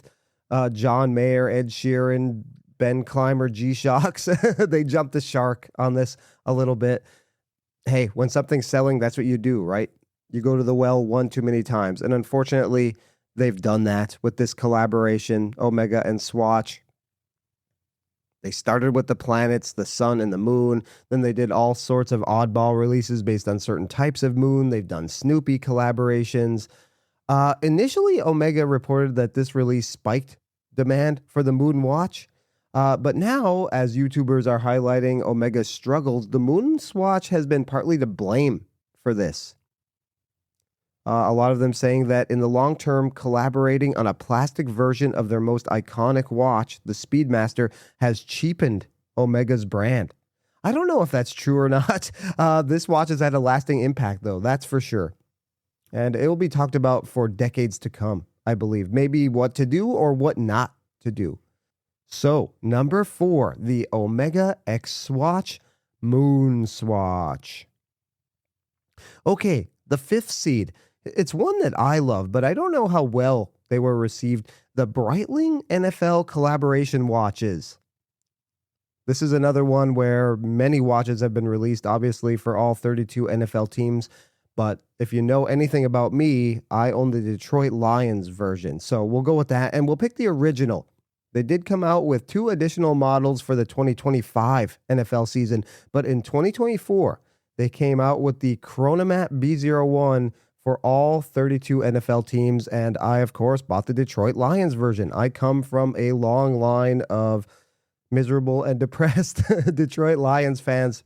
John Mayer, Ed Sheeran, Ben Clymer, G-Shocks. They jumped the shark on this a little bit. Hey, when something's selling, that's what you do, right? You go to the well one too many times. And unfortunately, they've done that with this collaboration, Omega and Swatch. They started with the planets, the sun and the moon. Then they did all sorts of oddball releases based on certain types of moon. They've done Snoopy collaborations. Initially, Omega reported that this release spiked demand for the Moon Watch. But now, as YouTubers are highlighting Omega's struggles, the Moon Swatch has been partly to blame for this. A lot of them saying that in the long term, collaborating on a plastic version of their most iconic watch, the Speedmaster, has cheapened Omega's brand. I don't know if that's true or not. This watch has had a lasting impact, though, that's for sure. And it will be talked about for decades to come, I believe. Maybe what to do or what not to do. So, number 4, the Omega X Swatch Moon Swatch. Okay, the 5th seed. It's one that I love, but I don't know how well they were received. The Breitling NFL collaboration watches. This is another one where many watches have been released, obviously, for all 32 NFL teams. But if you know anything about me, I own the Detroit Lions version. So we'll go with that, and we'll pick the original. They did come out with 2 additional models for the 2025 NFL season, but in 2024, they came out with the Chronomat B01 for all 32 NFL teams, and I, of course, bought the Detroit Lions version. I come from a long line of miserable and depressed Detroit Lions fans.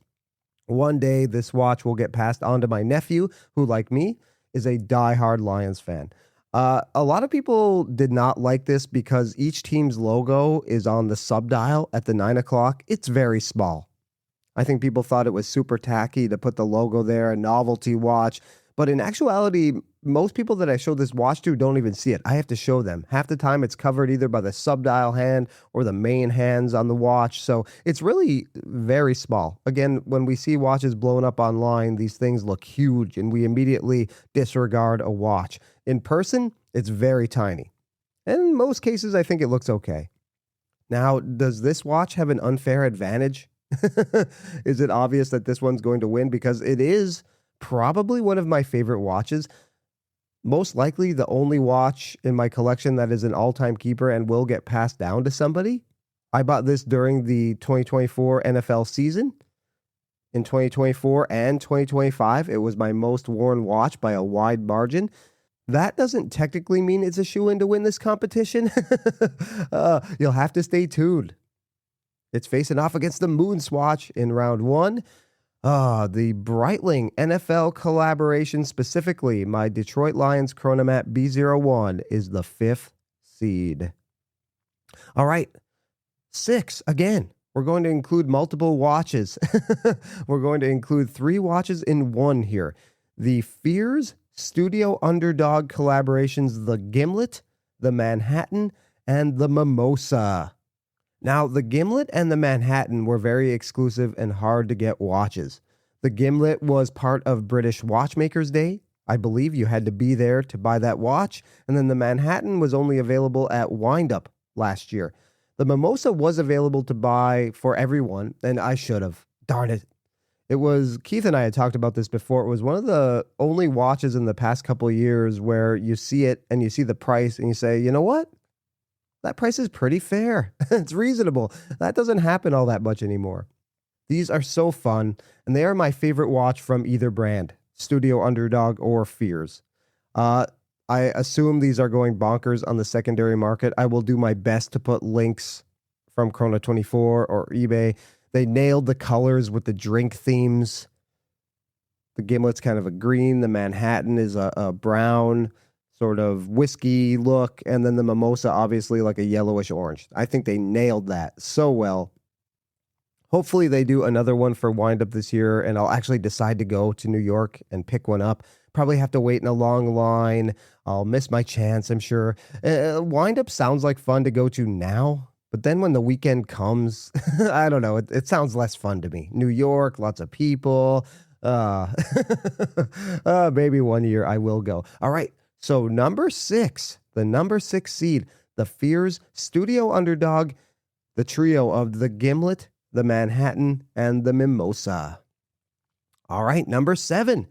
One day, this watch will get passed on to my nephew, who, like me, is a diehard Lions fan. A lot of people did not like this because each team's logo is on the subdial at the 9 o'clock. It's very small. I think people thought it was super tacky to put the logo there, a novelty watch. But in actuality, most people that I show this watch to don't even see it. I have to show them. Half the time it's covered either by the subdial hand or the main hands on the watch. So it's really very small. Again, when we see watches blown up online, these things look huge and we immediately disregard a watch. In person, it's very tiny. And in most cases, I think it looks okay. Now, does this watch have an unfair advantage? Is it obvious that this one's going to win? Because it is probably one of my favorite watches. Most likely the only watch in my collection that is an all-time keeper and will get passed down to somebody. I bought this during the 2024 NFL season. In 2024 and 2025, it was my most worn watch by a wide margin. That doesn't technically mean it's a shoo-in to win this competition. You'll have to stay tuned. It's facing off against the Moon Swatch in round 1. The Breitling NFL collaboration, specifically my Detroit Lions Chronomat B01, is the 5th seed. All right, 6 again. We're going to include multiple watches. We're going to include 3 watches in one here. The Fears Studio Underdog collaborations, the Gimlet, the Manhattan, and the Mimosa. Now, the Gimlet and the Manhattan were very exclusive and hard to get watches. The Gimlet was part of British Watchmakers Day. I believe you had to be there to buy that watch. And then the Manhattan was only available at Windup last year. The Mimosa was available to buy for everyone, and I should have. Darn it. It was, Keith and I had talked about this before. It was one of the only watches in the past couple of years where you see it and you see the price and you say, you know what? That price is pretty fair. It's reasonable. That doesn't happen all that much anymore. These are so fun, and they are my favorite watch from either brand. Studio Underdog, or Fears. Uh, I assume these are going bonkers on the secondary market. I will do my best to put links from Chrono 24 or eBay. They nailed the colors with the drink themes. The Gimlet's kind of a green. The Manhattan is a brown sort of whiskey look. And then the Mimosa, obviously like a yellowish orange. I think they nailed that so well. Hopefully they do another one for Wind Up this year, and I'll actually decide to go to New York and pick one up. Probably have to wait in a long line. I'll miss my chance, I'm sure. Wind Up sounds like fun to go to now, but then when the weekend comes, I don't know. It sounds less fun to me. New York, lots of people. Maybe one year I will go. All right. So number 6, the number 6 seed, the Fears Studio Underdog, the trio of the Gimlet, the Manhattan, and the Mimosa. All right, number 7.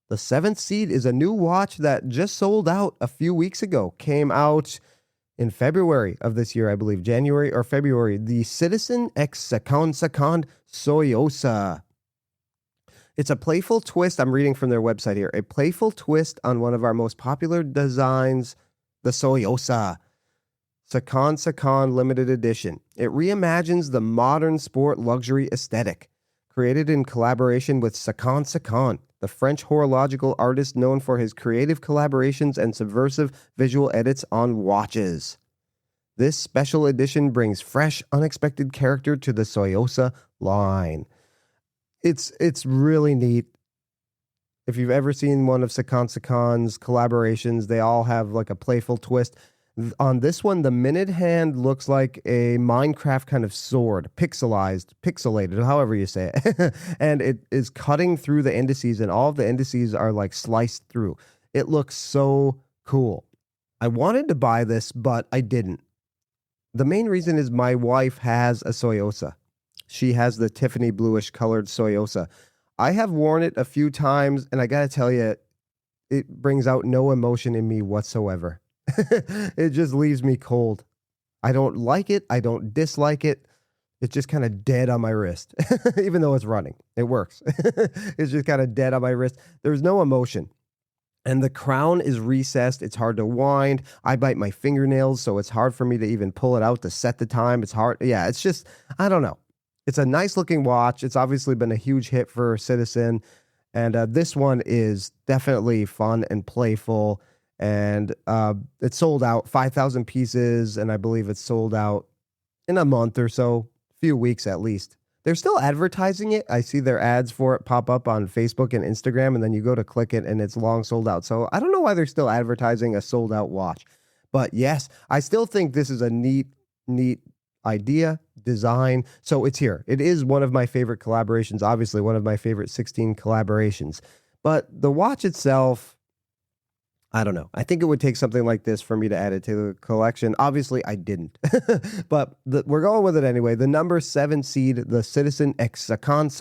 The 7th seed is a new watch that just sold out a few weeks ago. Came out in February of this year, I believe, January or February. The Citizen X Second Soyosa. It's a playful twist. I'm reading from their website here. A playful twist on one of our most popular designs, the Soyosa. Second limited edition. It reimagines the modern sport luxury aesthetic. Created in collaboration with Second, the French horological artist known for his creative collaborations and subversive visual edits on watches. This special edition brings fresh, unexpected character to the Soyosa line. It's really neat. If you've ever seen one of Second's collaborations, they all have like a playful twist. On this one, the minute hand looks like a Minecraft kind of sword, pixelated, however you say it. And it is cutting through the indices, and all of the indices are like sliced through. It looks so cool. I wanted to buy this, but I didn't. The main reason is my wife has a Soyosa. She has the Tiffany bluish colored Soyosa. I have worn it a few times, and I got to tell you, it brings out no emotion in me whatsoever. It just leaves me cold. I don't like it. I don't dislike it. It's just kind of dead on my wrist, even though it's running. It works. It's just kind of dead on my wrist. There's no emotion. And the crown is recessed. It's hard to wind. I bite my fingernails, so it's hard for me to even pull it out to set the time. It's hard. Yeah, it's just, I don't know. It's a nice looking watch. It's obviously been a huge hit for Citizen. And this one is definitely fun and playful. And it sold out 5,000 pieces, and I believe it's sold out in a month or so, few weeks at least. They're still advertising it. I see their ads for it pop up on Facebook and Instagram, and then you go to click it, and it's long sold out. So I don't know why they're still advertising a sold out watch. But yes, I still think this is a neat idea, design. So it's here. It is one of my favorite collaborations, obviously one of my favorite 16 collaborations. But the watch itself, I don't know. I think it would take something like this for me to add it to the collection. Obviously, I didn't. But we're going with it anyway. The number 7 seed, the Citizen X Second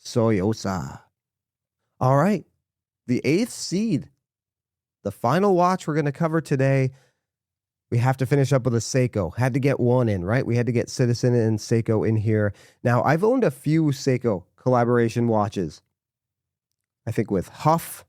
Soyosa. All right. The 8th seed, the final watch we're going to cover today. We have to finish up with a Seiko. Had to get one in, right? We had to get Citizen and Seiko in here. Now, I've owned a few Seiko collaboration watches. I think with Huff,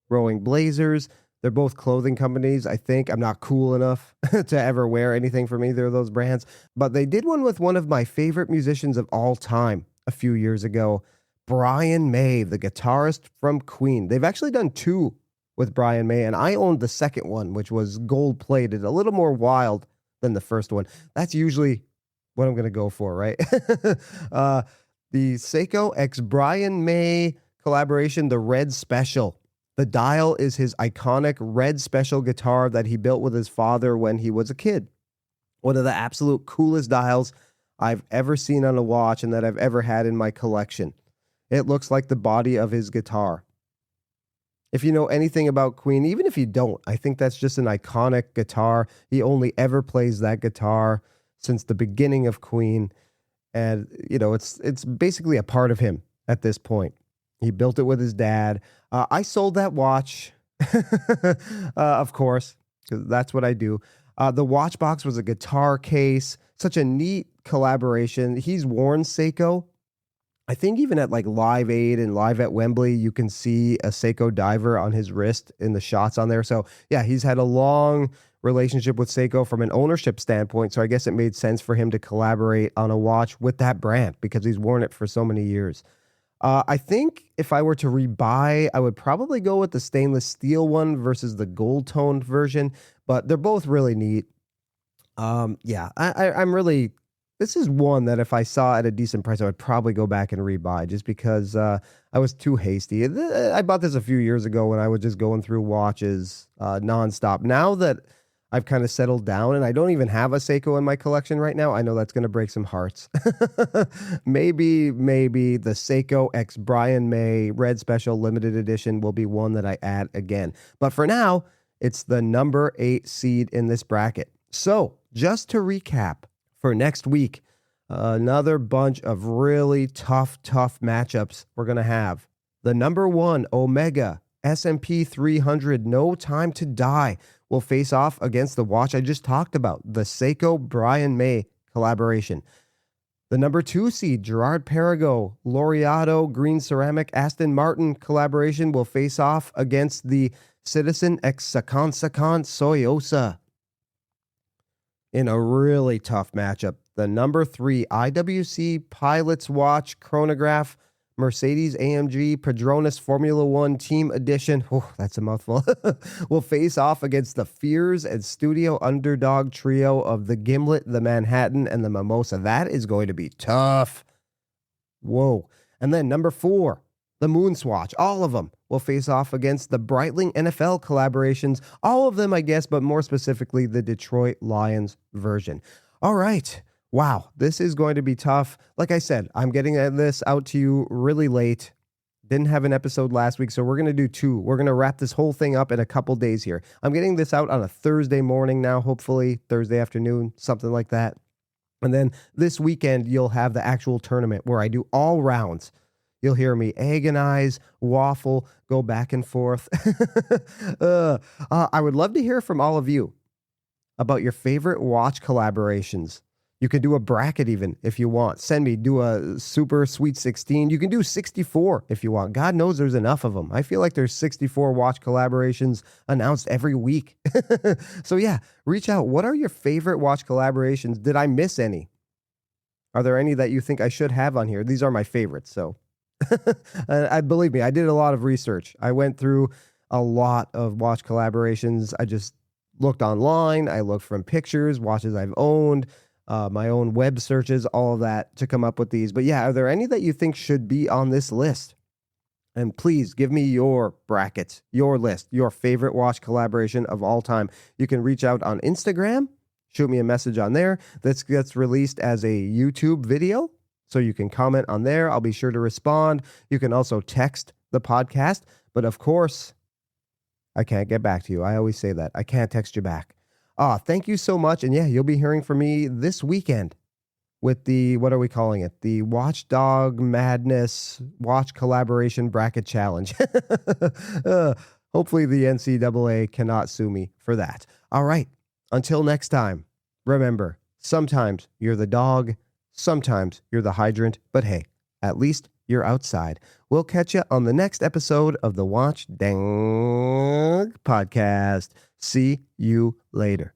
Rowing Blazers. They're both clothing companies, I think. I'm not cool enough to ever wear anything from either of those brands. But they did one with one of my favorite musicians of all time a few years ago, Brian May, the guitarist from Queen. They've actually done 2 with Brian May, and I owned the second one, which was gold-plated, a little more wild than the first one. That's usually what I'm going to go for, right? The Seiko X Brian May collaboration, the Red Special. The dial is his iconic red special guitar that he built with his father when he was a kid. One of the absolute coolest dials I've ever seen on a watch and that I've ever had in my collection. It looks like the body of his guitar. If you know anything about Queen, even if you don't, I think that's just an iconic guitar. He only ever plays that guitar since the beginning of Queen. And, you know, it's basically a part of him at this point. He built it with his dad. I sold that watch, of course, because that's what I do. The watch box was a guitar case. Such a neat collaboration. He's worn Seiko. I think even at like Live Aid and Live at Wembley, you can see a Seiko diver on his wrist in the shots on there. So yeah, he's had a long relationship with Seiko from an ownership standpoint. So I guess it made sense for him to collaborate on a watch with that brand because he's worn it for so many years. I think if I were to rebuy, I would probably go with the stainless steel one versus the gold toned version, but they're both really neat. Yeah, I'm really. This is one that if I saw at a decent price, I would probably go back and rebuy just because I was too hasty. I bought this a few years ago when I was just going through watches nonstop. Now that I've kind of settled down and I don't even have a Seiko in my collection right now, I know that's going to break some hearts. maybe the Seiko X Brian May Red Special Limited Edition will be one that I add again. But for now, it's the number 8 seed in this bracket. So just to recap, for next week, another bunch of really tough matchups we're going to have. The number 1 Omega S&P 300 No Time to Die will face off against the watch I just talked about, the Seiko Brian May collaboration. The number 2 seed Gerard Perigo Laureato Green Ceramic Aston Martin collaboration will face off against the Citizen X Sakan Soyosa. In a really tough matchup, the number 3 IWC Pilot's Watch Chronograph Mercedes AMG Padrones Formula One Team Edition, that's a mouthful, will face off against the Fears and Studio Underdog trio of the Gimlet, the Manhattan, and the Mimosa. That is going to be tough. Whoa. And then number 4, the Moon Swatch, all of them will face off against the Breitling NFL collaborations, all of them, I guess, but more specifically, the Detroit Lions version. All right. Wow, this is going to be tough. Like I said, I'm getting this out to you really late. Didn't have an episode last week, so we're going to do 2. We're going to wrap this whole thing up in a couple days here. I'm getting this out on a Thursday morning now, hopefully Thursday afternoon, something like that. And then this weekend, you'll have the actual tournament where I do all rounds. You'll hear me agonize, waffle, go back and forth. I would love to hear from all of you about your favorite watch collaborations. You can do a bracket even if you want. Do a super sweet 16. You can do 64 if you want. God knows there's enough of them. I feel like there's 64 watch collaborations announced every week. So yeah, reach out. What are your favorite watch collaborations? Did I miss any? Are there any that you think I should have on here? These are my favorites, so. I believe me, I did a lot of research. I went through a lot of watch collaborations. I just looked online. I looked from pictures, watches I've owned, my own web searches, all of that to come up with these. But yeah, are there any that you think should be on this list? And please give me your brackets, your list, your favorite watch collaboration of all time. You can reach out on Instagram, shoot me a message on there. This gets released as a YouTube video. So you can comment on there. I'll be sure to respond. You can also text the podcast. But of course, I can't get back to you. I always say that. I can't text you back. Thank you so much. And yeah, you'll be hearing from me this weekend with the, what are we calling it? The Watchdog Madness Watch Collaboration Bracket Challenge. Hopefully the NCAA cannot sue me for that. All right. Until next time, remember, sometimes you're the dog, sometimes you're the hydrant, but hey, at least you're outside. We'll catch you on the next episode of the Watch Dang Podcast. See you later.